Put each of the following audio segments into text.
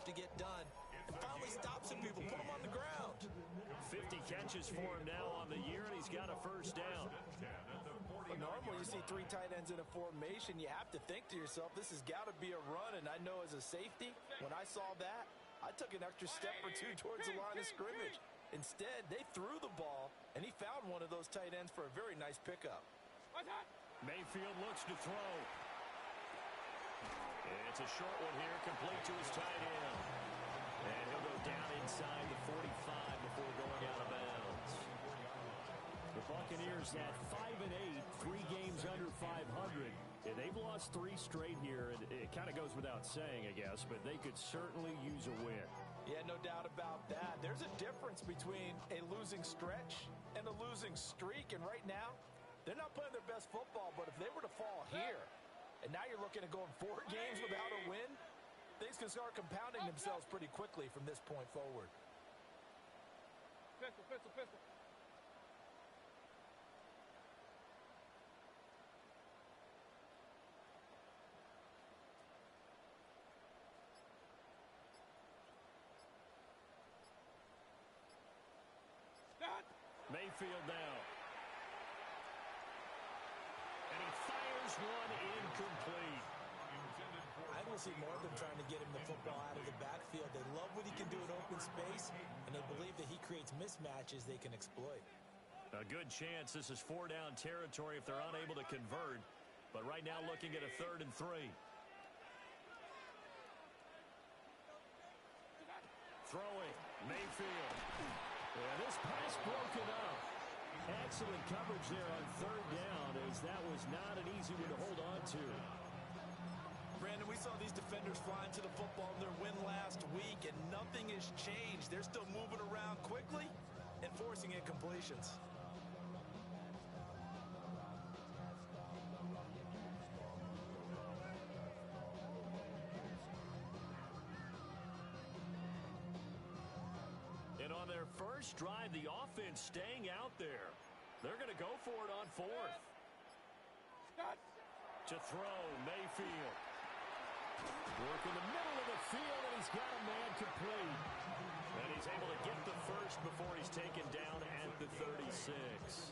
have to get done and finally stop some people, put them on the ground. 50 catches for him now on the year, and he's got a first down. But normally you see 3 tight ends in a formation, you have to think to yourself, this has got to be a run. And I know as a safety, when I saw that, I took an extra step or 2 towards the line of scrimmage. Instead, they threw the ball, and he found one of those tight ends for a very nice pickup. Mayfield looks to throw. It's a short one here, complete to his tight end. And he'll go down inside the 45 before going out of bounds. The Buccaneers at 5-8, 3 games under 500. And they've lost 3 straight here. And it kind of goes without saying, I guess, but they could certainly use a win. Yeah, no doubt about that. There's a difference between a losing stretch and a losing streak. And right now, they're not playing their best football. But if they were to fall here, and now you're looking at going 4 games without a win, things can start compounding themselves pretty quickly from this point forward. Pistol, pistol, pistol. Mayfield now. And he fires one incomplete. I don't see more of them trying to get him the football out of the backfield. They love what he can do in open space, and they believe that he creates mismatches they can exploit. A good chance this is 4-down territory if they're unable to convert. But right now looking at a 3rd and 3. Throwing. Mayfield. Yeah, this pass broken up. Excellent coverage there on 3rd down, as that was not an easy one to hold on to. Brandon, we saw these defenders flying to the football in their win last week, and nothing has changed. They're still moving around quickly and forcing incompletions. And on their first drive, the offense staying out there. They're going to go for it on 4th. To throw, Mayfield. Work in the middle of the field, and he's got a man complete. And he's able to get the first before he's taken down at the 36.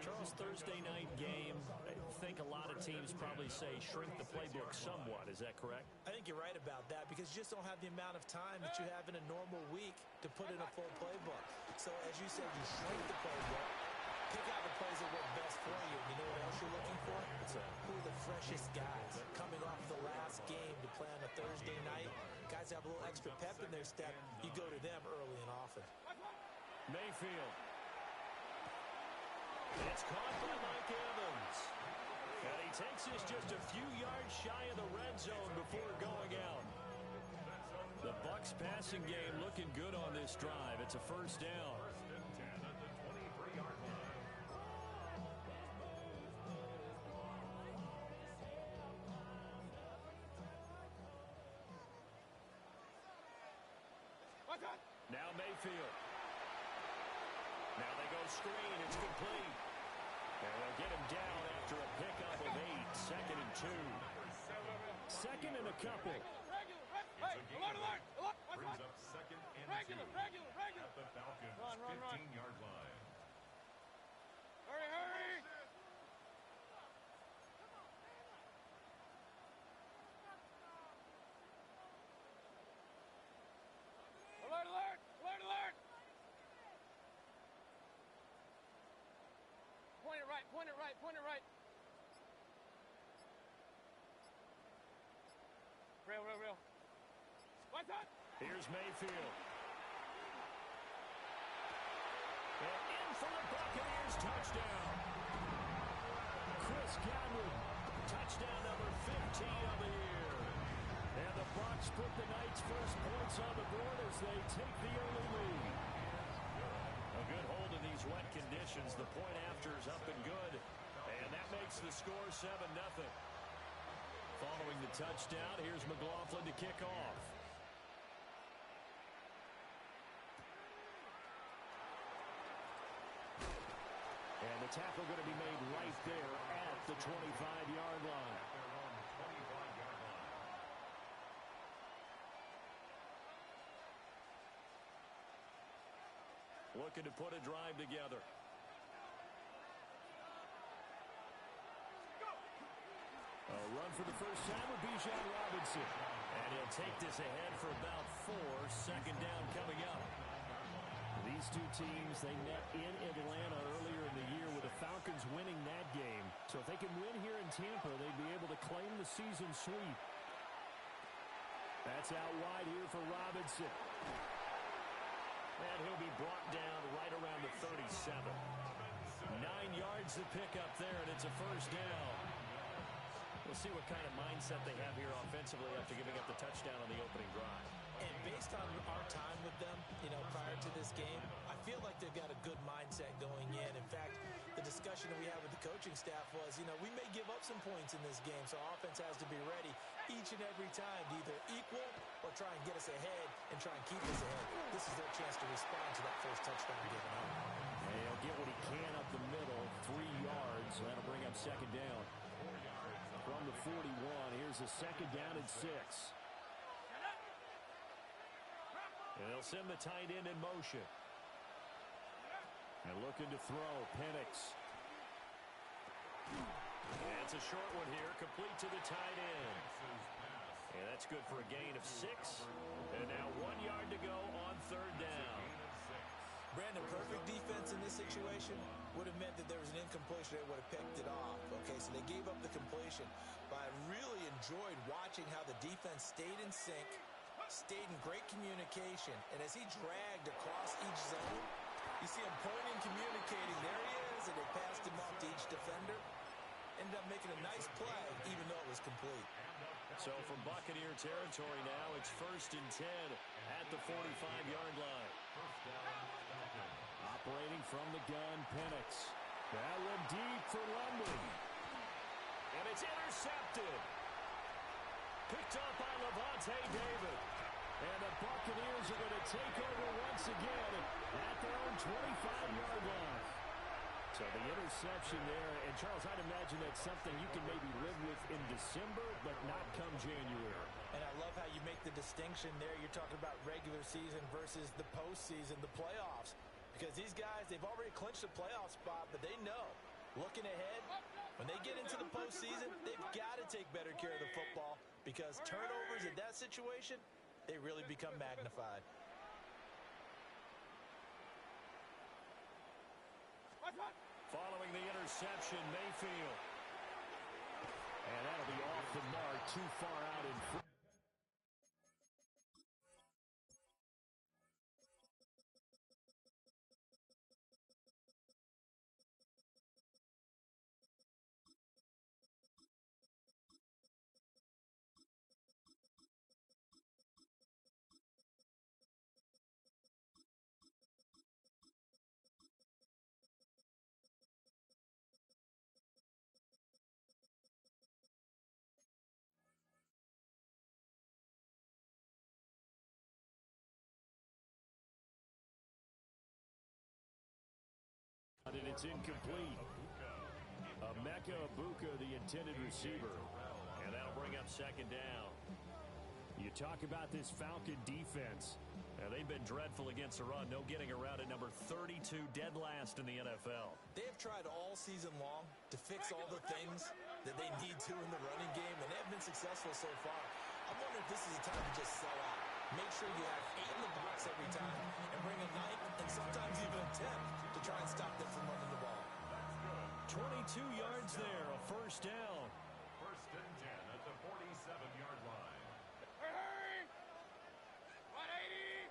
Charles, Thursday night game, I think a lot of teams probably say shrink the playbook somewhat. Is that correct? I think you're right about that because you just don't have the amount of time that you have in a normal week to put in a full playbook. So as you said, you shrink the playbook, pick out the plays that work best for you. You know what else you're looking for? Who are the freshest guys coming off the last game to play on a Thursday night? Guys have a little extra pep in their step. You go to them early and often. Mayfield. It's caught by Mike Evans. And he takes this just a few yards shy of the red zone before going out. The Bucs passing game looking good on this drive. It's a first down. Now Mayfield. Now they go screen. It's complete. And they'll get him down after a pickup of 8. 2nd and 2. 2nd and a couple. Hey, alert, alert, alert. Brings up 2nd and 2. Regular. At the Falcons' 15-yard line. Hurry, hurry. Alert, alert, alert, alert. Point it right, point it right, point it right. Real. What's up? Here's Mayfield. And in for the Buccaneers, touchdown. Chris Godwin, touchdown number 15 of the year. And the Bucs put the Knights' first points on the board as they take the early lead. A good hold in these wet conditions. The point after is up and good. And that makes the score 7-0. Following the touchdown, here's McLaughlin to kick off. And the tackle going to be made right there at the 25-yard line. looking to put a drive together. A run for the first time with Bijan Robinson. And he'll take this ahead for about 4. Second down coming up. These two teams, they met in Atlanta earlier in the year with the Falcons winning that game. So if they can win here in Tampa, they'd be able to claim the season sweep. That's out wide here for Robinson. And he'll be brought down right around the 37. 9 yards to pick up there, and it's a first down. We'll see what kind of mindset they have here offensively after giving up the touchdown on the opening drive. And based on our time with them, prior to this game, I feel like they've got a good mindset going in. In fact, the discussion that we had with the coaching staff was, we may give up some points in this game, so our offense has to be ready each and every time to either equal or try and get us ahead and try and keep us ahead. This is their chance to respond to that first touchdown given up. And he'll get what he can up the middle, 3 yards. That'll bring up second down. From the 41, here's a second down and 6. And they'll send the tight end in motion. And looking to throw, Penix. And it's a short one here, complete to the tight end. And that's good for a gain of 6. And now 1 yard to go on third down. Brandon, perfect defense in this situation would have meant that there was an incompletion that would have picked it off. Okay, so they gave up the completion. But I really enjoyed watching how the defense stayed in sync, stayed in great communication. And as he dragged across each zone, you see him pointing, communicating. There he is, and they passed him off to each defender. Ended up making a nice play, even though it was complete. So from Buccaneer territory now, it's 1st and 10 at the 45-yard line. Operating from the gun, Penix. That one deep for London. And it's intercepted. Picked up by Levante David. And the Buccaneers are going to take over once again at their own 25-yard line. So the interception there, and Charles, I'd imagine that's something you can maybe live with in December, but not come January. And I love how you make the distinction there. You're talking about regular season versus the postseason, the playoffs. Because these guys, they've already clinched a playoff spot, but they know, looking ahead, when they get into the postseason, they've got to take better care of the football because turnovers in that situation, they really become magnified. Following the interception, Mayfield. And that'll be off the mark, too far out in front. And it's incomplete. Emeka Egbuka, the intended receiver. And that'll bring up second down. You talk about this Falcon defense. They've been dreadful against the run. No getting around at number 32, dead last in the NFL. They have tried all season long to fix all the things that they need to in the running game, and they have been successful so far. I wonder if this is a time to just sell out. Make sure you have 8 in the box every time and bring a 9th and sometimes even a 10th to try and stop them from running the ball. 22 yards there, a first down. 1st and 10 at the 47-yard line. Hurry! 180!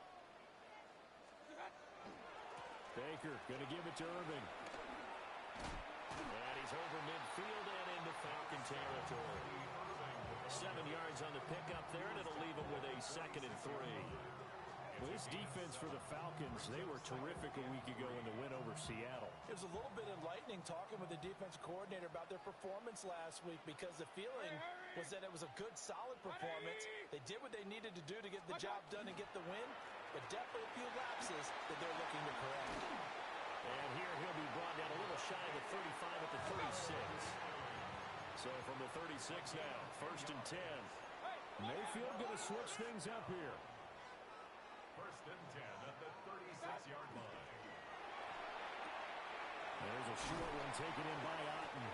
Baker going to give it to Irving. And he's over midfield and into Falcon territory. 7 yards on the pickup there, and it'll leave him with a 2nd and 3. Well, this defense for the Falcons, they were terrific a week ago in the win over Seattle. It was a little bit enlightening talking with the defensive coordinator about their performance last week because the feeling was that it was a good, solid performance. They did what they needed to do to get the job done and get the win, but definitely a few lapses that they're looking to correct. And here he'll be brought down a little shy of the 35 at the 36. So from the 36 now, 1st and 10. Mayfield going to switch things up here. 1st and 10 at the 36-yard line. There's a short one taken in by Otten.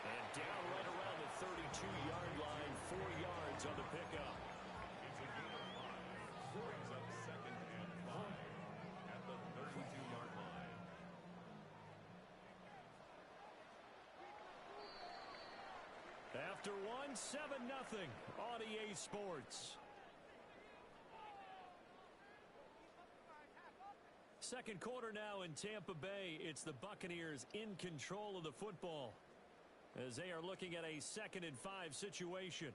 And down right around the 32-yard line, 4 yards on the pickup. It's a gain of 5. Brings up 2nd and 5 at the 32-yard line. After one, 7-0 on EA Sports. Second quarter now in Tampa Bay. It's the Buccaneers in control of the football as they are looking at a 2nd and 5 situation.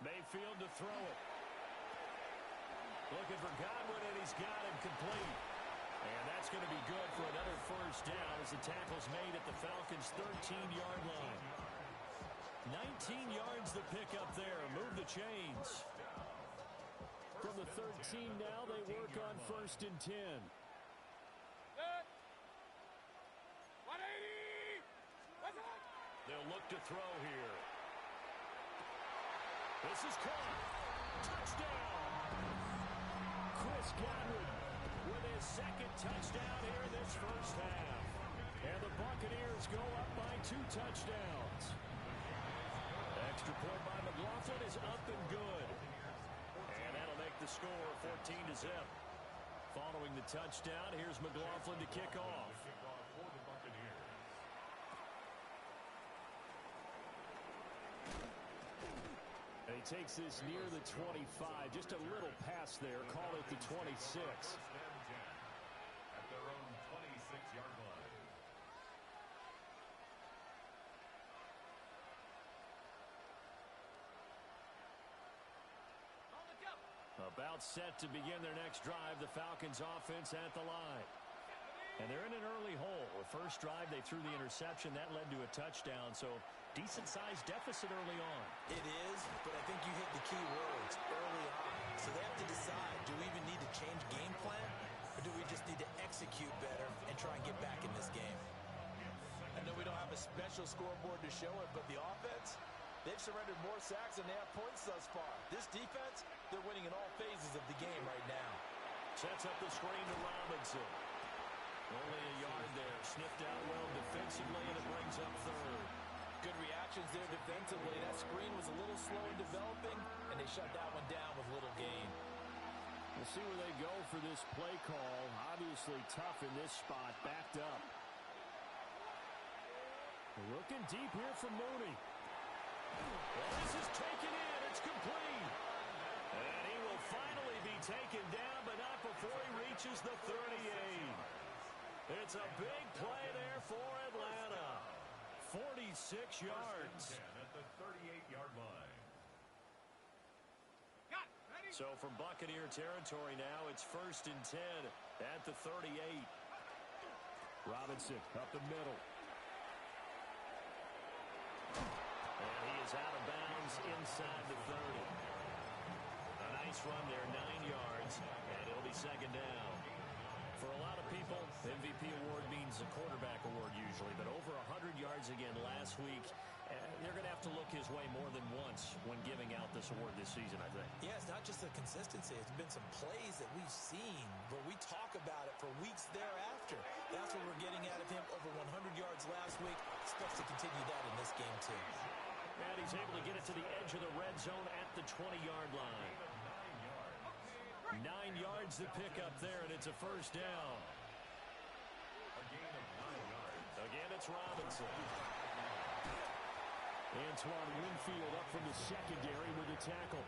Mayfield to throw it. Looking for Godwin, and he's got him complete. And that's going to be good for another first down as the tackle's made at the Falcons' 13-yard line. 19 yards the pickup there. Move the chains. From the 13 now, they work on 1st and 10. They'll look to throw here. This is caught. Touchdown. Chris Godwin with his 2nd touchdown here in this first half. And the Buccaneers go up by 2 touchdowns. Extra point by McLaughlin is up and good. And that'll make the score 14-0. Following the touchdown, here's McLaughlin to kick off. For the Buccaneers. And he takes this near the 25. Just a little pass there. Call it the 26. 1st and 10 at their own 26-yard line. About set to begin their next drive. The Falcons offense at the line. And they're in an early hole. The first drive, they threw the interception. That led to a touchdown. So decent-sized deficit early on. It is, but I think you hit the key words early on. So they have to decide, do we even need to change game plan, or do we just need to execute better and try and get back in this game? I know we don't have a special scoreboard to show it, but the offense, they've surrendered more sacks than they have points thus far. This defense, they're winning in all phases of the game right now. Sets up the screen to Robinson. Only a yard there. Sniffed out well defensively, and it brings up 3rd. Good reactions there defensively. That screen was a little slow in developing, and they shut that one down with little gain. We'll see where they go for this play call. Obviously tough in this spot, backed up. Looking deep here for Mooney. Well, this is taken in. It's complete. And he will finally be taken down, but not before he reaches the 38. It's a big play there for Atlanta. 46 yards. 10 at the 38-yard line. So from Buccaneer territory now, it's 1st and 10 at the 38. Robinson up the middle. And he is out of bounds inside the 30. A nice run there, 9 yards, and it'll be 2nd down. For a lot of people, MVP award means a quarterback award usually, but over 100 yards again last week. They're going to have to look his way more than once when giving out this award this season, I think. Yeah, it's not just the consistency. It's been some plays that we've seen where we talk about it for weeks thereafter. That's what we're getting out of him. Over 100 yards last week. Expects to continue that in this game, too. And he's able to get it to the edge of the red zone at the 20-yard line. 9 yards to pick up there, and it's a first down. A gain of 9 yards. Again, it's Robinson. Antoine Winfield up from the secondary with a tackle.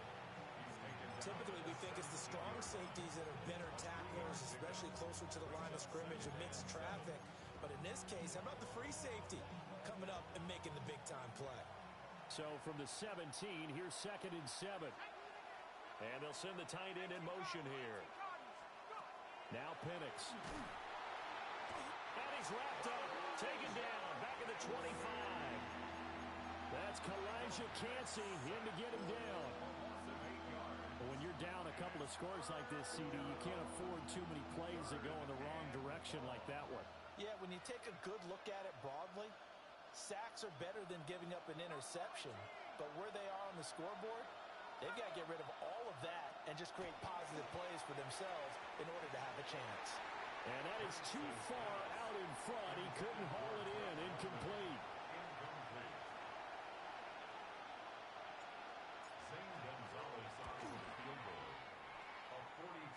Typically, we think it's the strong safeties that are better tacklers, especially closer to the line of scrimmage amidst traffic. But in this case, how about the free safety coming up and making the big-time play? So from the 17, here's 2nd and 7. And they'll send the tight end in motion here. Now Penix. And he's He's wrapped up, taken down, back at the 25. That's Kalijah Cansey in to get him down. But when you're down a couple of scores like this, CD, you can't afford too many plays that go in the wrong direction like that one. Yeah, when you take a good look at it broadly, sacks are better than giving up an interception. But where they are on the scoreboard, they've got to get rid of all of that and just create positive plays for themselves in order to have a chance. And that is too far out in front. He couldn't haul it in. Incomplete.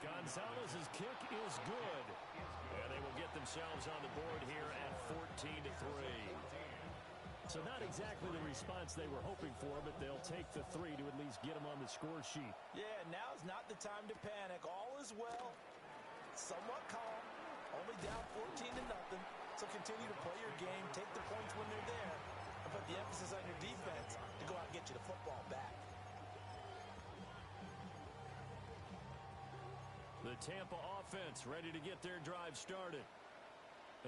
Gonzalez's kick is good. And they will get themselves on the board here at 14-3. So not exactly the response they were hoping for, but they'll take the 3 to at least get them on the score sheet. Yeah, now's not the time to panic. All is well. Somewhat calm. Only down 14-0. So continue to play your game, take the points when they're there, and put the emphasis on your defense to go out and get you the football back. The Tampa offense ready to get their drive started.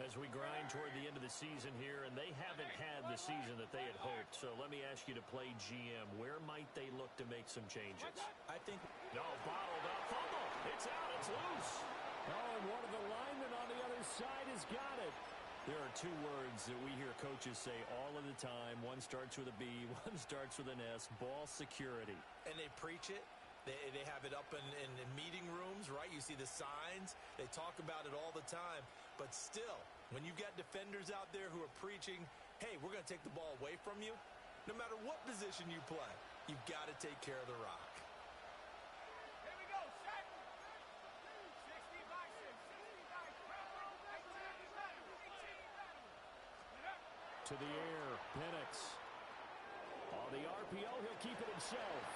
As we grind toward the end of the season here, and they haven't had the season that they had hoped. So let me ask you to play GM. Where might they look to make some changes? I think... No, bottled up. Fumble. It's out. It's loose. Oh, and one of the linemen on the other side has got it. There are two words that we hear coaches say all of the time. One starts with a B, one starts with an S. Ball security. And they preach it. They have it up in meeting rooms, right? You see the signs. They talk about it all the time. But still, when you've got defenders out there who are preaching, hey, we're going to take the ball away from you, no matter what position you play, you've got to take care of the rock. Here we go, set. 60 by 6. To the air, Penix. On the RPO, he'll keep it himself.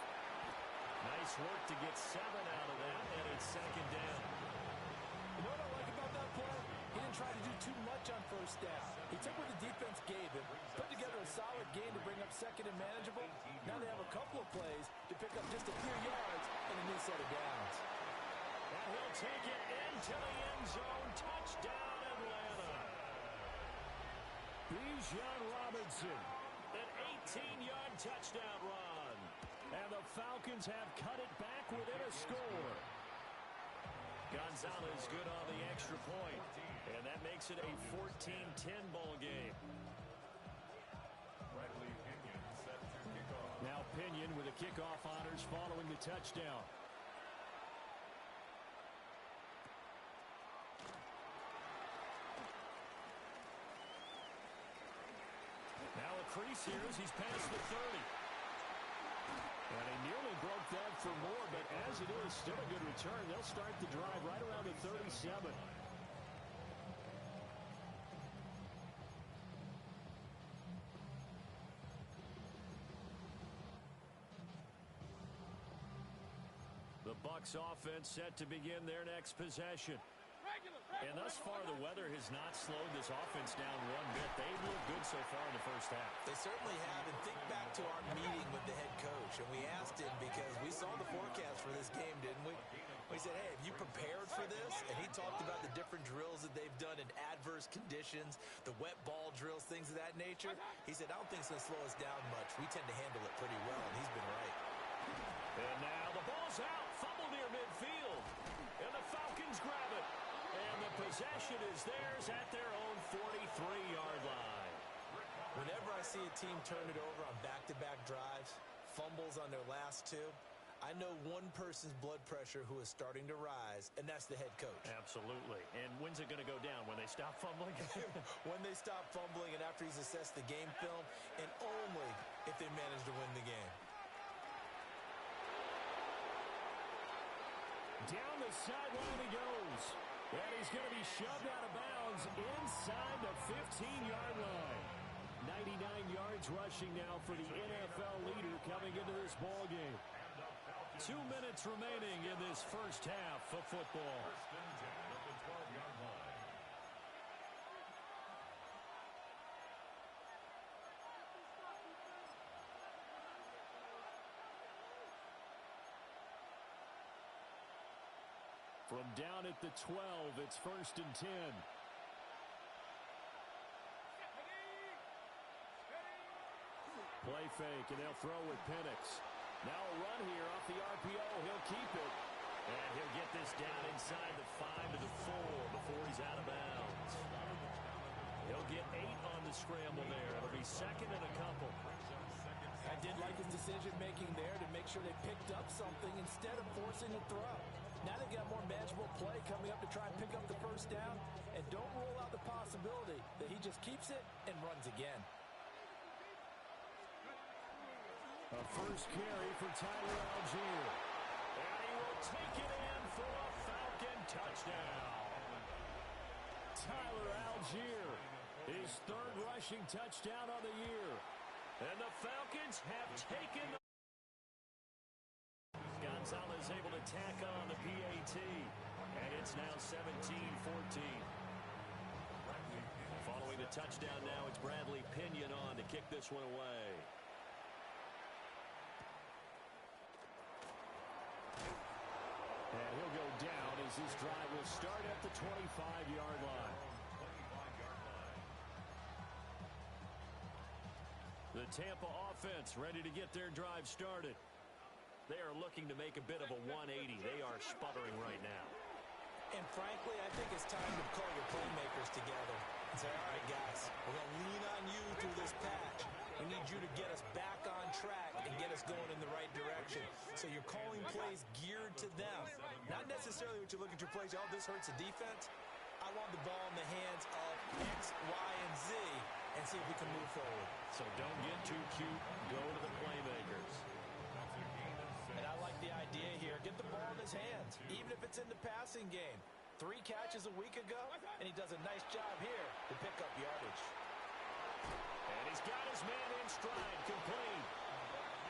Nice work to get 7 out of that, and it's second down. You know what I like about that play? He didn't try to do too much on first down. He took what the defense gave him, put together a solid game to bring up second and manageable. Now they have a couple of plays to pick up just a few yards and a new set of downs. And he'll take it into the end zone. Touchdown, Atlanta. Bijan Robinson, an 18-yard touchdown run. And the Falcons have cut it back within a score. Gonzalez good on the extra point. And that makes it a 14-10 ball game. Now Pinion with the kickoff honors following the touchdown. Now a crease here as he's past the 30. And he nearly broke that for more, but as it is, still a good return. They'll start the drive right around the 37. The Bucs offense set to begin their next possession. And thus far, the weather has not slowed this offense down one bit. They've looked good so far in the first half. They certainly have. And think back to our meeting with the head coach. And we asked him because we saw the forecast for this game, didn't we? We said, hey, have you prepared for this? And he talked about the different drills that they've done in adverse conditions, the wet ball drills, things of that nature. He said, I don't think it's going to slow us down much. We tend to handle it pretty well, and he's been right. And now the ball's out. Fumble near midfield. And the Falcons grab it. And the possession is theirs at their own 43-yard line. Whenever I see a team turn it over on back-to-back drives, fumbles on their last two, I know one person's blood pressure who is starting to rise, and that's the head coach. Absolutely. And when's it going to go down? When they stop fumbling? When they stop fumbling and after he's assessed the game film, and only if they manage to win the game. Down the sideline he goes. And he's going to be shoved out of bounds inside the 15-yard line. 99 yards rushing now for the NFL leader coming into this ball game. 2 minutes remaining in this first half of football. From down at the 12, it's 1st and 10. Play fake, and they'll throw with Penix. Now a run here off the RPO. He'll keep it. And he'll get this down inside the 5 to the 4 before he's out of bounds. He'll get 8 on the scramble there. It'll be second and a couple. I did like his decision-making there to make sure they picked up something instead of forcing a throw. Now they got more manageable play coming up to try and pick up the first down. And don't rule out the possibility that he just keeps it and runs again. A first carry for Tyler Algier. And he will take it in for a Falcon touchdown. Tyler Algier, his third rushing touchdown of the year. And the Falcons have taken. Gonzalez able to tack on the PAT. And it's now 17-14. Following the touchdown now, it's Bradley Pinion on to kick this one away. And he'll go down as this drive will start at the 25-yard line. The Tampa offense ready to get their drive started. They are looking to make a bit of a 180. They are sputtering right now. And frankly, I think it's time to call your playmakers together and say, all right, guys, we're going to lean on you through this patch. We need you to get us back on track and get us going in the right direction. So you're calling plays geared to them. Not necessarily what you're looking to plays, oh, this hurts the defense. I want the ball in the hands of X, Y, and Z and see if we can move forward. So don't get too cute. Go to the playmakers. And I like the idea here. Get the ball in his hands, even if it's in the passing game. 3 catches a week ago, and he does a nice job here to pick up yardage. And he's got his man in stride, complete.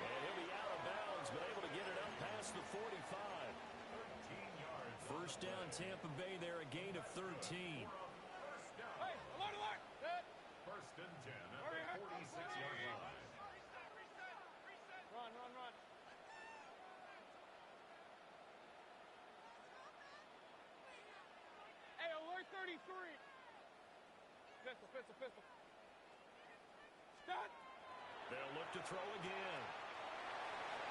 And he'll be out of bounds, but able to get it up past the 45. 13 yards. First down, Tampa Bay there, a gain of 13. Hey, alert, alert! Good. First and 10 at the 46-yard line. Run, run, run. Hey, alert 33. Pistol, pistol, pistol. Stop. They'll look to throw again.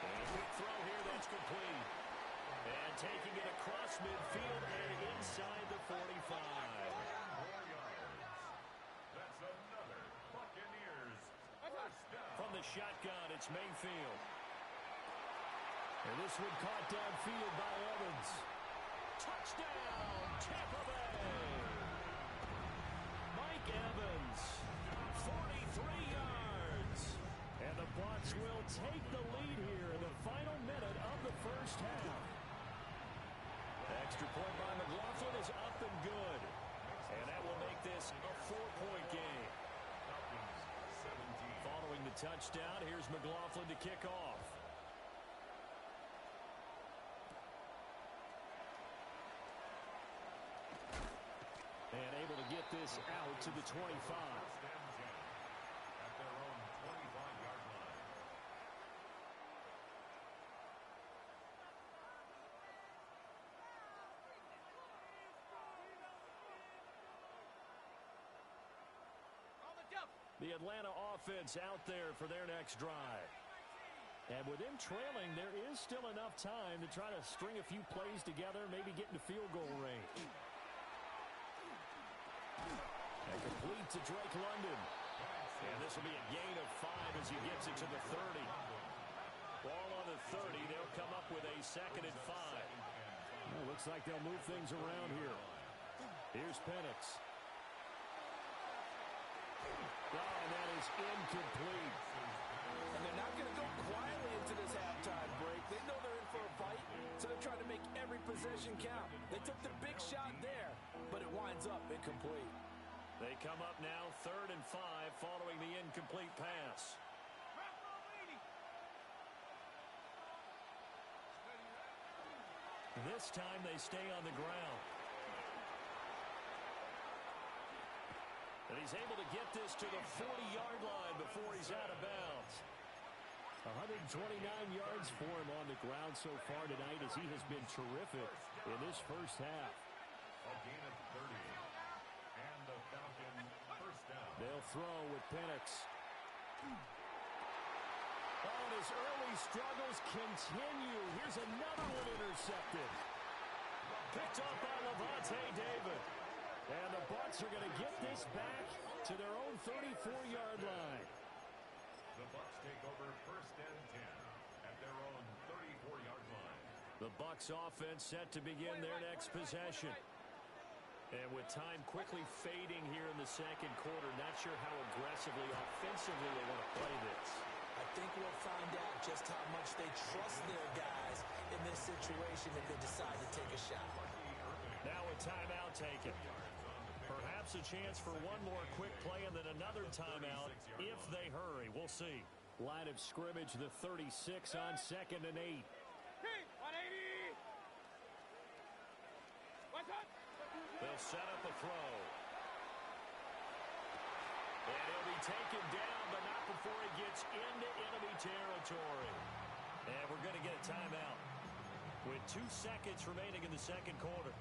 And a quick throw here, that's complete. And taking it across midfield and inside the 45. 4 yards. That's another Buccaneers first down. From the shotgun, it's Mayfield. And this one caught downfield by Evans. Touchdown, Tampa Bay. Mike Evans, 43 yards. And the Bucs will take the lead here in the final minute of the first half. Extra point by McLaughlin is up and good. And that will make this a 4-point game. Falcons 17. Following the touchdown, here's McLaughlin to kick off. And able to get this out to the 25. First and 10 at their own 25-yard line. On the jump. The Atlanta offense out there for their next drive. And with them trailing, there is still enough time to try to string a few plays together, maybe get into field goal range. And complete to Drake London. And this will be a gain of 5 as he gets it to the 30. Ball on the 30. They'll come up with a second and 5. Well, looks like they'll move things around here. Here's Penix. Oh, and that is incomplete. And they're not going to go quietly into this halftime break. They know they're in for a fight, so they're trying to make every possession count. They took the big shot there, but it winds up incomplete. They come up now, 3rd and 5, following the incomplete pass. This time they stay on the ground. And he's able to get this to the 40-yard line before he's out of bounds. 129 yards for him on the ground so far tonight as he has been terrific in this first half. A gain of 30. And the Falcons first down. They'll throw with Penix. his early struggles continue. Here's another one intercepted. Picked up by Levante David. And the Bucs are going to get this back to their own 34-yard line. The Bucs take over 1st and 10 at their own 34-yard line. The Bucs offense set to begin their next possession. And with time quickly fading here in the second quarter, not sure how aggressively, offensively they want to play this. I think we'll find out just how much they trust their guys in this situation if they decide to take a shot. Now a timeout taken. Perhaps a chance for one more quick play and then another timeout if they hurry. We'll see. Line of scrimmage, the 36 on 2nd and 8. Hey, 180. What's up? They'll set up a throw. And he'll be taken down, but not before he gets into enemy territory. And we're going to get a timeout with 2 seconds remaining in the second quarter.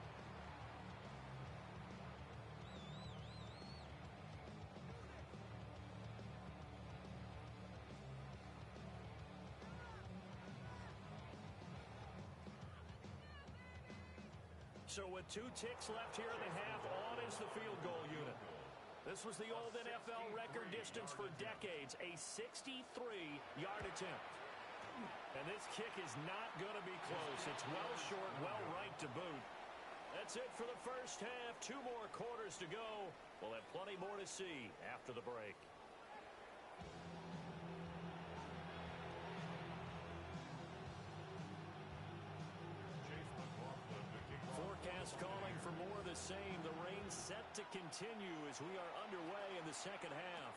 So with 2 ticks left here in the half, on is the field goal unit. This was the old NFL record distance for decades, a 63-yard attempt. And this kick is not going to be close. It's well short, well right to boot. That's it for the first half. 2 more quarters to go. We'll have plenty more to see after the break. Forecast calling for more of the same. The rain set to continue as we are underway in the second half.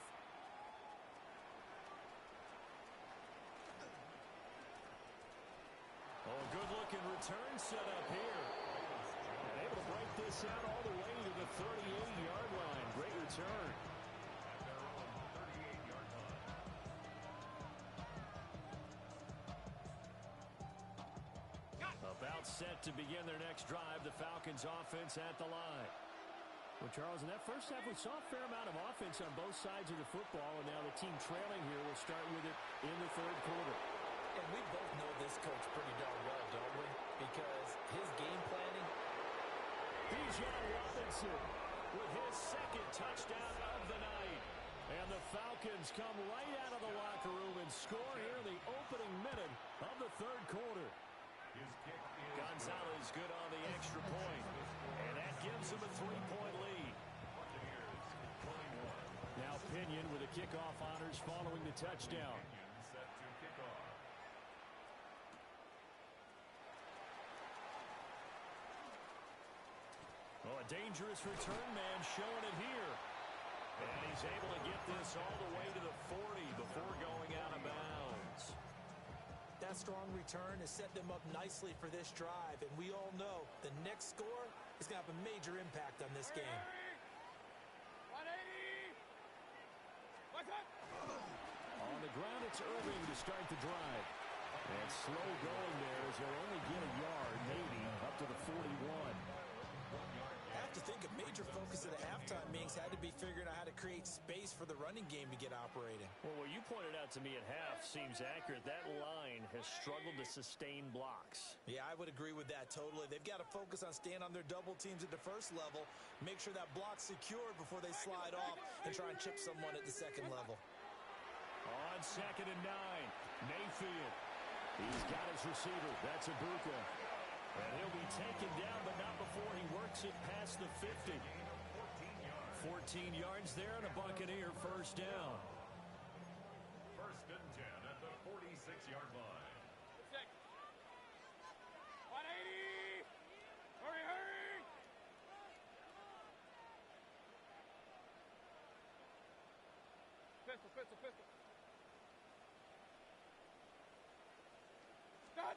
Oh, good-looking return set up here. And able to break this out all the way to the 38-yard line. Great return. At their own 38-yard line. About set to begin their next drive, the Falcons offense at the line. Well, Charles, in that first half, we saw a fair amount of offense on both sides of the football, and now the team trailing here will start with it in the third quarter. And we both know this coach pretty darn well, don't we? Because his game planning. Bijan Robinson with his second touchdown of the night. And the Falcons come right out of the locker room and score here in the opening minute of the third quarter. His kick is Gonzalez good on the extra point. And that gives them a 3-point lead. Buccaneers line 1. Now Pinion with the kickoff honors following the touchdown. Pinion set to kick off. Oh, a dangerous return man showing it here. And he's able to get this all the way to the 40 before going out of bounds. That strong return has set them up nicely for this drive, and we all know the next score is going to have a major impact on this game. 180. What's up? On the ground, it's Irving to start the drive. And slow going there as they'll only get a yard, maybe, up to the 41. I have to think a major focus of the halftime meetings had to be figuring out how to create space for the running game to get operating. Well, what you pointed out to me at half seems accurate. That line has struggled to sustain blocks. Yeah, I would agree with that totally. They've got to focus on staying on their double teams at the first level, make sure that block's secured before they slide off and try and chip someone at the second level. On 2nd and 9, Mayfield. He's got his receiver. That's Ibuka. And he'll be taken down, but not before he works it past the 50. 14 yards there and a Buccaneer first down. 1st and 10 at the 46-yard line. 180. Hurry, hurry. Pistol, pistol, pistol. Stop.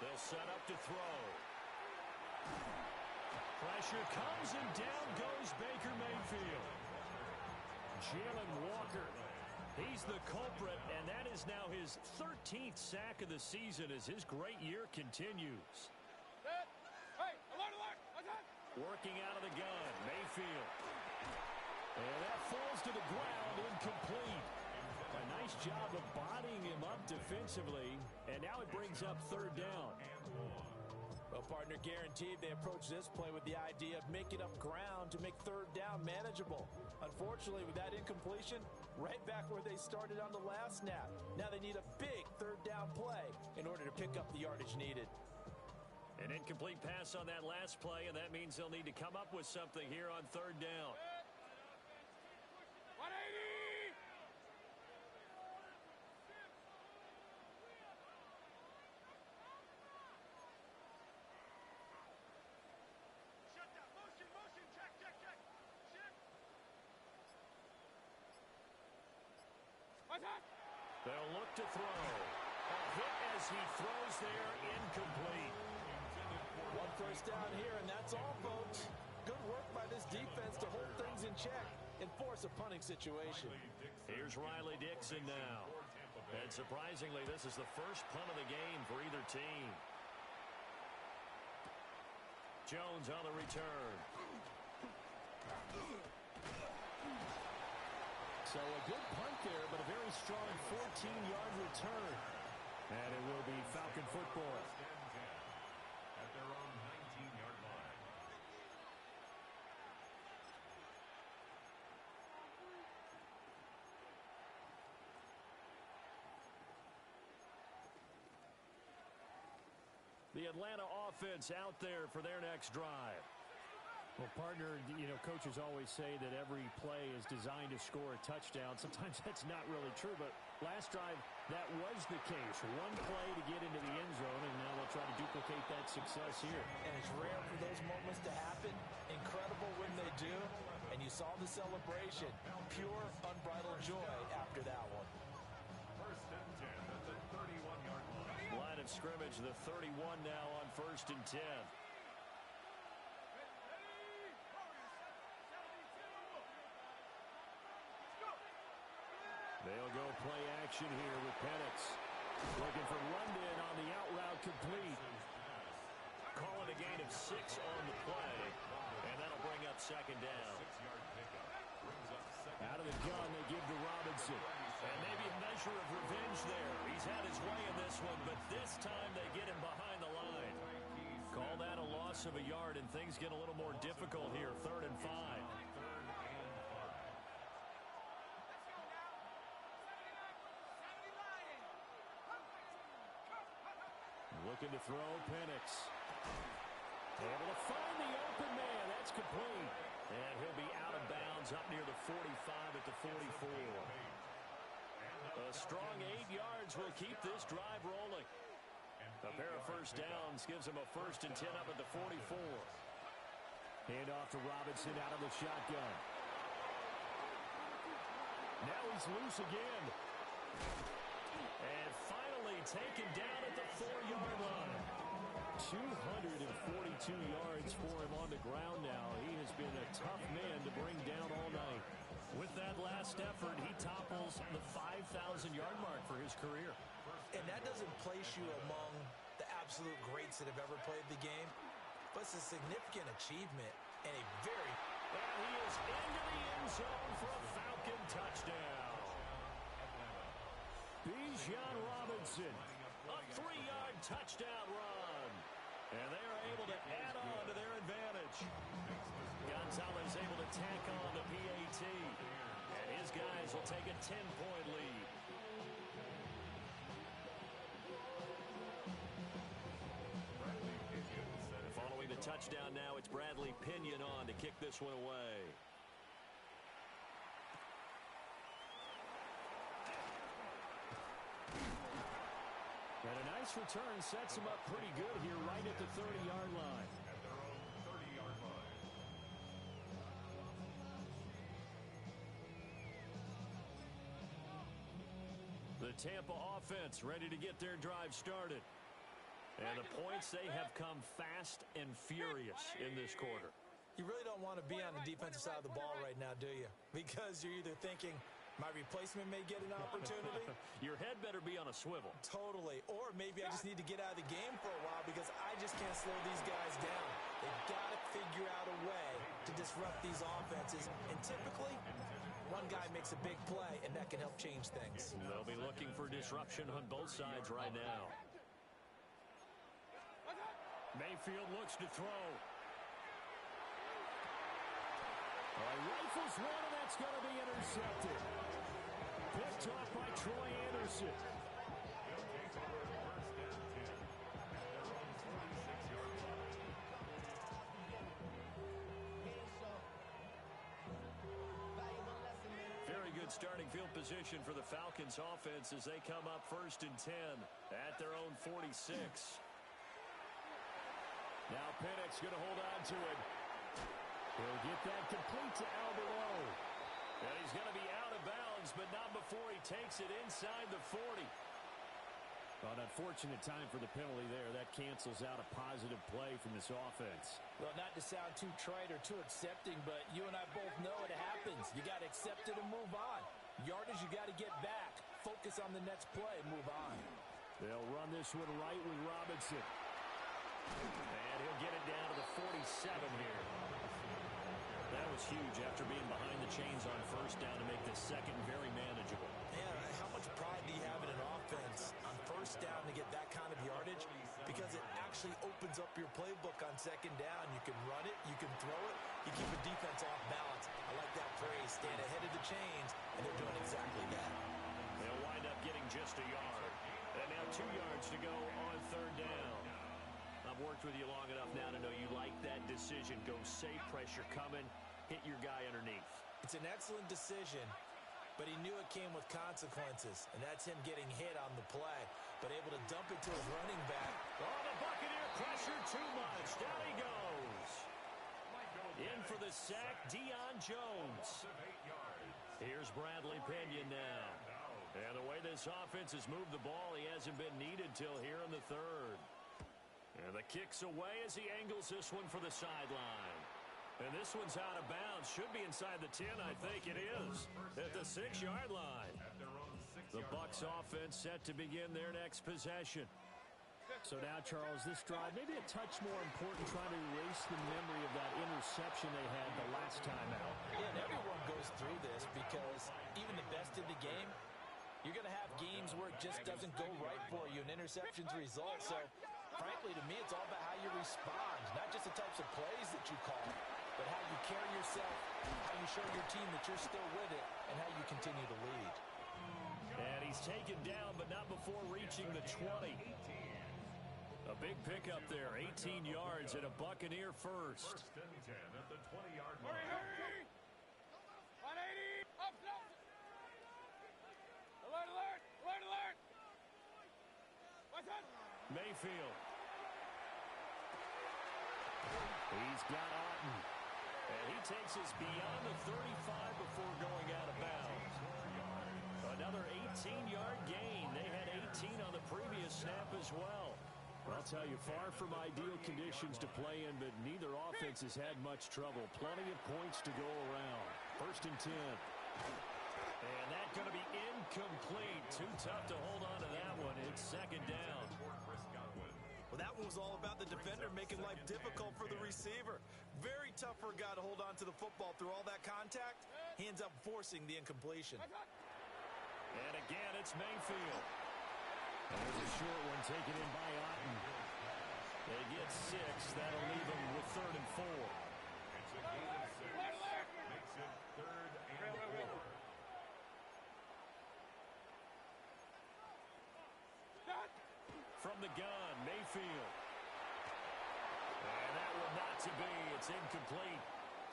They'll set up to throw. Pressure comes and down goes Baker Mayfield. Jalen Walker, he's the culprit, and that is now his 13th sack of the season as his great year continues. Set. Hey, alert, alert. What's up? Working out of the gun, Mayfield. And that falls to the ground, incomplete. A nice job of bodying him up defensively. defensively, and now it brings up third down. Well, partner, guaranteed they approach this play with the idea of making up ground to make third down manageable. Unfortunately, with that incompletion, right back where they started on the last snap. Now they need a big third down play in order to pick up the yardage needed. An incomplete pass on that last play, and that means they'll need to come up with something here on third down. 180! Shut down. Motion. Check. Shift. What's that? They'll look to throw. A hit as he throws there, incomplete. One first down here, and that's all, folks. Good work by this defense to hold things in check and force a punting situation. Here's Riley Dixon now. And surprisingly, this is the first punt of the game for either team. Jones on the return. So a good punt there, but a very strong 14-yard return. And it will be Falcon football. At their own 19-yard line. The Atlanta offense out there for their next drive. Well, partner, you know, coaches always say that every play is designed to score a touchdown. Sometimes that's not really true, but last drive, that was the case. One play to get into the end zone, and now they'll try to duplicate that success here. And it's rare for those moments to happen. Incredible when they do. And you saw the celebration. Pure, unbridled joy after that one. First and 10 at the 31-yard line. Line of scrimmage, the 31 now on first and 10. They'll go play action here with Penix. Looking for London on the out route complete. Calling a gain of 6 on the play. And that'll bring up second down. 6-yard pickup. Brings up second. Out of the gun, they give to Robinson. And maybe a measure of revenge there. He's had his way in this one, but this time they get him behind the line. Call that a loss of a yard, and things get a little more difficult here. 3rd and 5. Looking to throw, Penix. Able to find the open man. That's complete. And he'll be out of bounds up near the 45 at the 44. A strong 8 yards will keep this drive rolling. A pair of first downs gives him a 1st and 10 up at the 44. Hand off to Robinson out of the shotgun. Now he's loose again. And finally taken down at the 4-yard line. 242 yards for him on the ground now. He has been a tough man to bring down all night. With that last effort, he topples the 5,000-yard mark for his career. And that doesn't place you among the absolute greats that have ever played the game, but it's a significant achievement and a very... And he is into the end zone for a Falcon touchdown. Bijan Robinson, a 3-yard touchdown run. And they are able to add on to their advantage. Gonzalez able to tack on the PAT. And his guys will take a 10-point lead. Following the touchdown now, it's Bradley Pinion on to kick this one away. And a nice return sets him up pretty good here right at the 30-yard line. At their own 30-yard line. The Tampa offense ready to get their drive started. And the points, they have come fast and furious in this quarter. You really don't want to be on the defensive side of the ball right now, do you? Because you're either thinking, my replacement may get an opportunity. Your head better be on a swivel. Totally. Or maybe I just need to get out of the game for a while because I just can't slow these guys down. They've got to figure out a way to disrupt these offenses. And typically, one guy makes a big play, and that can help change things. They'll be looking for disruption on both sides right now. Mayfield looks to throw. Rifles one, and that's going to be intercepted. Picked off by Troy Anderson. Very good starting field position for the Falcons offense as they come up 1st and 10 at their own 46. Now Pennick's going to hold on to it. He'll get that complete to Alberola. And he's going to be out of bounds, but not before he takes it inside the 40. An unfortunate time for the penalty there. That cancels out a positive play from this offense. Well, not to sound too trite or too accepting, but you and I both know it happens. You got to accept it and move on. Yardage, you got to get back. Focus on the next play. Move on. They'll run this one right with Robinson. And he'll get it down to the 47 here. That was huge after being behind the chains on 1st down to make this second very manageable. Yeah, how much pride do you have in an offense on 1st down to get that kind of yardage? Because it actually opens up your playbook on 2nd down. You can run it, you can throw it, you keep a defense off balance. I like that phrase, stand ahead of the chains, and they're doing exactly that. They'll wind up getting just a yard. And now 2 yards to go on 3rd down. I've worked with you long enough now to know you like that decision. Go safe, pressure coming, hit your guy underneath. It's an excellent decision, but he knew it came with consequences, and that's him getting hit on the play, but able to dump it to his running back. Oh, the Buccaneer pressure too much. Down he goes. In for the sack, Deion Jones. Here's Bradley Pinion now. And the way this offense has moved the ball, he hasn't been needed till here in the 3rd. And the kick's away as he angles this one for the sideline. And this one's out of bounds. Should be inside the 10, I think it is. At the 6-yard line. The Bucs offense set to begin their next possession. So now, Charles, this drive maybe a touch more important, trying to erase the memory of that interception they had the last time out. Yeah, and everyone goes through this because even the best in the game, you're going to have games where it just doesn't go right for you, and interceptions result. So, frankly, to me, it's all about how you respond, not just the types of plays that you call, but how you carry yourself, how you show your team that you're still with it, and how you continue to lead. And he's taken down, but not before reaching the 20. A big pickup there, 18 yards and a Buccaneer first. 1st and 10 at the 20-yard line. 180! Up, up! Alert, alert! Alert, alert! What's that? Mayfield. He's got Otten. And he takes us beyond the 35 before going out of bounds. Another 18-yard gain. They had 18 on the previous snap as well. I'll tell you, far from ideal conditions to play in, but neither offense has had much trouble. Plenty of points to go around. 1st and 10. And that's going to be incomplete. Too tough to hold on to that one. It's 2nd down. Well, that one was all about the defender making life difficult for the receiver. Very tough for a guy to hold on to the football through all that contact. He ends up forcing the incompletion. And again, it's Mayfield. There's a short one taken in by Otten. They get 6. That'll leave them with 3rd and 4. It's a gain of 6. Makes it 3rd and 4. From the gun, Mayfield. And that one not to be. It's incomplete.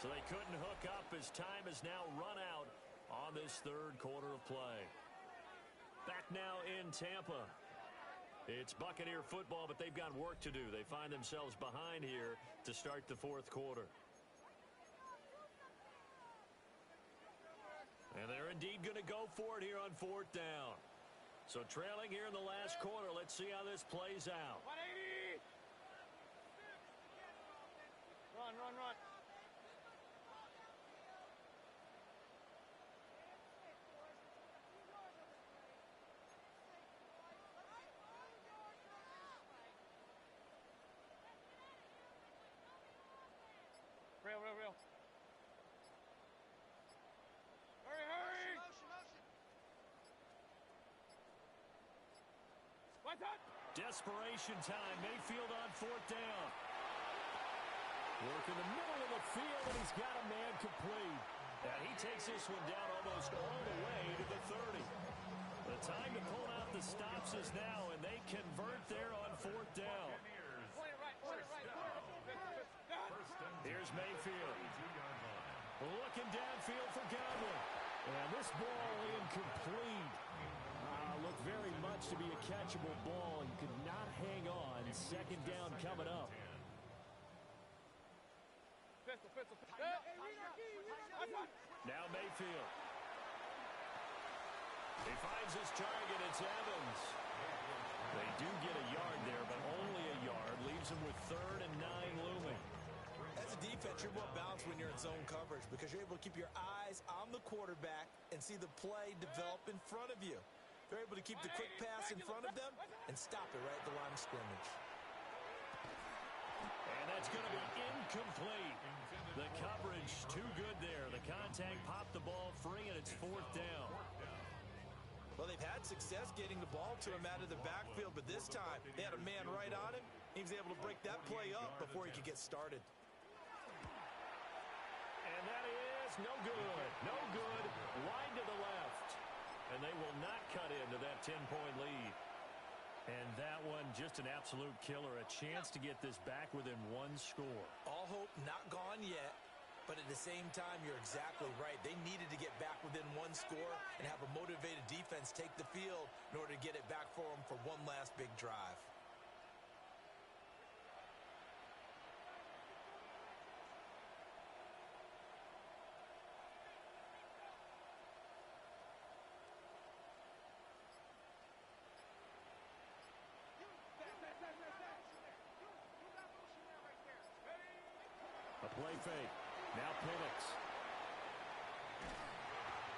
So they couldn't hook up as time has now run out on this 3rd quarter of play. Back now in Tampa. It's Buccaneer football, but they've got work to do. They find themselves behind here to start the 4th quarter. And they're indeed going to go for it here on 4th down. So trailing here in the last quarter. Let's see how this plays out. 180! Run, run, run. Real. Hurry, hurry! Desperation time. Mayfield on fourth down. Work in the middle of the field, and he's got a man complete. And he takes this one down almost all the way to the 30. The time to pull out the stops is now, and they convert there on fourth down. Here's Mayfield. Looking downfield for Godwin. And this ball incomplete. Looked very much to be a catchable ball. He could not hang on. Second down coming up. Now Mayfield. He finds his target. It's Evans. They do get a yard there, but only a yard. Leaves him with 3rd and 9 looming. As a defense, you're more balanced when you're in zone coverage because you're able to keep your eyes on the quarterback and see the play develop in front of you. They're able to keep the quick pass in front of them and stop it right at the line of scrimmage. And that's going to be incomplete. The coverage too good there. The contact popped the ball free, and it's 4th down. Well, they've had success getting the ball to him out of the backfield, but this time they had a man right on him. He was able to break that play up before he could get started. And that is no good. No good. Wide to the left. And they will not cut into that 10-point lead. And that one just an absolute killer. A chance to get this back within 1 score. All hope not gone yet, but at the same time, you're exactly right. They needed to get back within 1 score and have a motivated defense take the field in order to get it back for them for one last big drive. Play fake. Now Penix.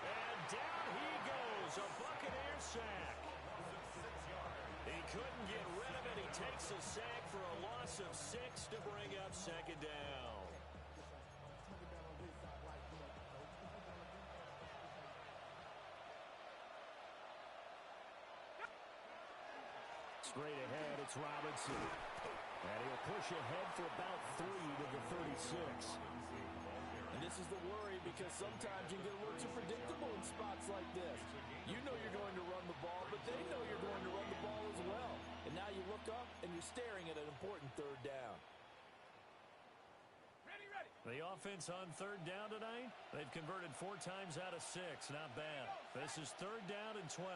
And down he goes. A Buccaneer sack. He couldn't get rid of it. He takes a sack for a loss of 6 to bring up 2nd down. Straight ahead, it's Robinson. And he'll push ahead for about 3 to the 36. And this is the worry because sometimes you get a little too predictable in spots like this. You know you're going to run the ball, but they know you're going to run the ball as well. And now you look up and you're staring at an important 3rd down. The offense on 3rd down tonight, they've converted 4 times out of 6. Not bad. This is 3rd down and 12.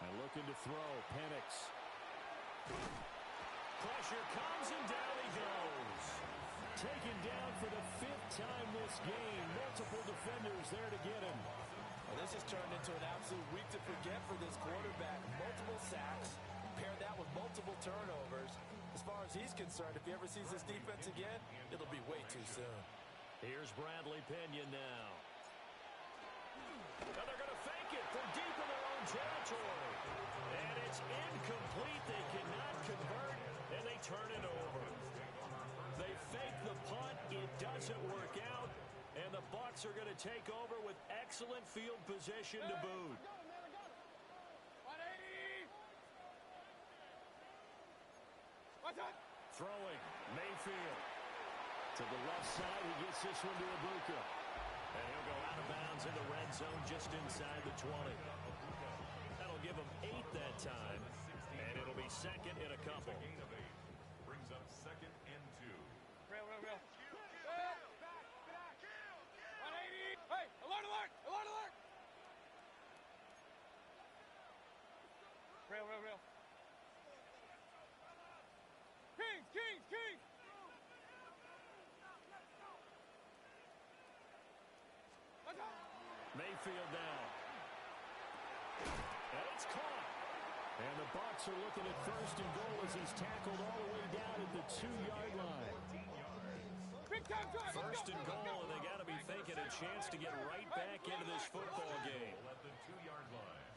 And looking to throw, Penix. Pressure comes and down he goes. Taken down for the 5th time this game. Multiple defenders there to get him. Well, this has turned into an absolute week to forget for this quarterback. Multiple sacks, pair that with multiple turnovers. As far as he's concerned, if he ever sees this defense again, it'll be way too soon. Here's Bradley Pinion now. And they're going to fake it from deep in their own territory. And it's incomplete. They cannot convert, and they turn it over. They fake the punt. It doesn't work out. And the Bucs are going to take over with excellent field position to boot. Throwing, Mayfield. To the left side, he gets this one to Ibuka. And he'll go out of bounds in the red zone just inside the 20. That'll give him 8 that time. And it'll be 2nd in a couple. Brings up 2nd and 2. Real. 180. Hey, alert, alert, alert, alert. Real. Kings. Mayfield down. And it's caught. And the Bucs are looking at 1st and goal as he's tackled all the way down at the 2-yard line. 1st and goal, and they got to be thinking a chance to get right back into this football game. At the 2-yard line.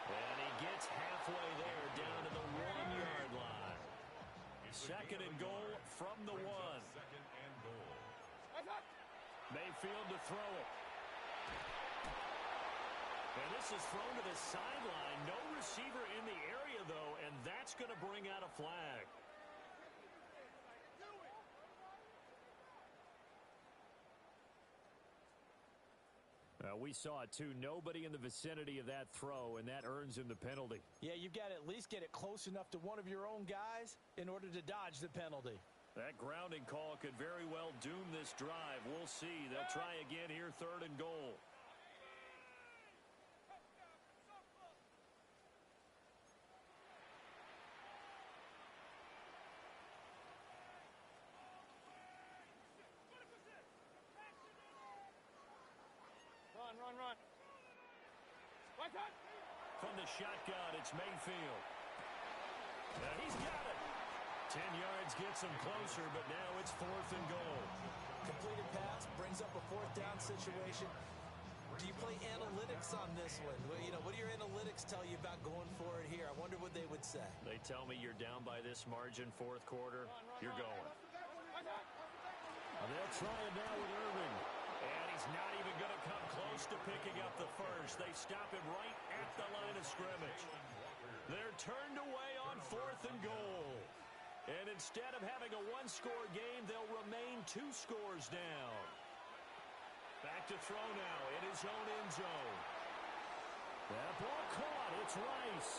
And he gets halfway there down to the 1-yard line. 2nd and goal from the 1. 2nd and goal. Mayfield to throw it. And this is thrown to the sideline. No receiver in the area, though, and that's going to bring out a flag. We saw it, too. Nobody in the vicinity of that throw, and that earns him the penalty. Yeah, you've got to at least get it close enough to one of your own guys in order to dodge the penalty. That grounding call could very well doom this drive. We'll see. They'll try again here, 3rd and goal. Run. From the shotgun, it's Mayfield. He's got it. 10 yards gets him closer, but now it's 4th and goal. Completed pass brings up a 4th down situation. Do you play analytics on this one? Well, what do your analytics tell you about going for it here? I wonder what they would say. They tell me you're down by this margin, 4th quarter. You're going. They'll try it now with Irving. And he's not even going to come close to picking up the first. They stop him right at the line of scrimmage. They're turned away on 4th and goal. And instead of having a one-score game, they'll remain 2 scores down. Back to throw now in his own end zone. That ball caught. It's Rice.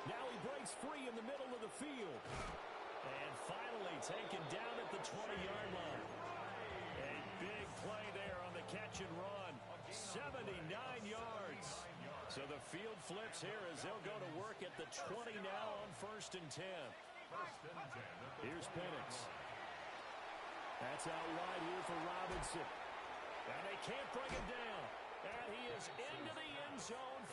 Now he breaks free in the middle of the field. And finally taken down at the 20-yard line. A big play there on the catch and run. 79 yards. So the field flips here as they'll go to work at the 20 now on 1st and 10. Here's Penix. That's out wide here for Robinson. And they can't bring him down. And he is into the end zone.